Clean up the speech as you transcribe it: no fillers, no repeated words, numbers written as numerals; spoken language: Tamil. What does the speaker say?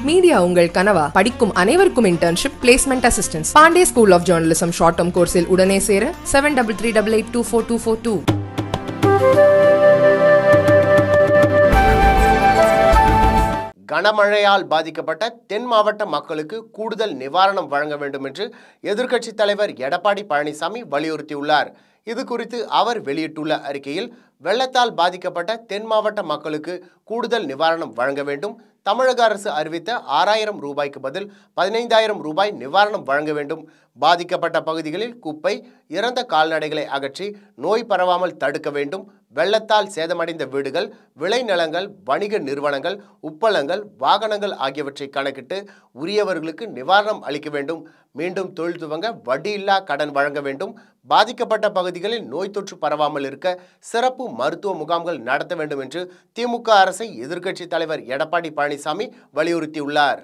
மீடியா உங்கள் கனவா? படிக்கும் அனைவருக்கும் internship, placement assistance. Pandey school of journalism short term கோர்ஸில் உடனே சேர 7338824242. கனமழையால் பாதிக்கப்பட்ட தென் மாவட்ட மக்களுக்கு கூடுதல் நிவாரணம் வழங்க வேண்டும் என்று எதிர்க்கட்சித் தலைவர் எடப்பாடி பழனிசாமி வலியுறுத்தியுள்ளார். இது குறித்து அவர் வெளியிட்டுள்ள அறிக்கையில், வெள்ளத்தால் பாதிக்கப்பட்ட தென் மாவட்ட மக்களுக்கு கூடுதல் நிவாரணம் வழங்க வேண்டும். தமிழக அரசு அறிவித்த 6000 ரூபாய்க்கு பதில் 15000 ரூபாய் நிவாரணம் வழங்க வேண்டும். பாதிக்கப்பட்ட பகுதிகளில் குப்பை, இறந்த கால்நடைகளை அகற்றி நோய் பரவாமல் தடுக்க வேண்டும். வெள்ளத்தால் சேதமடைந்த வீடுகள், விளைநிலங்கள், வணிக நிறுவனங்கள், உப்பளங்கள், வாகனங்கள் ஆகியவற்றை கணக்கிட்டு உரியவர்களுக்கு நிவாரணம் அளிக்க வேண்டும். மீண்டும் தொழில் துவங்க வட்டியில்லா கடன் வழங்க வேண்டும். பாதிக்கப்பட்ட பகுதிகளில் நோய் தொற்று பரவாமல் இருக்க சிறப்பு மருத்துவ முகாம்கள் நடத்த வேண்டும் என்று திமுக அரசை எதிர்க்கட்சித் தலைவர் எடப்பாடி பழனிசாமி வலியுறுத்தியுள்ளார்.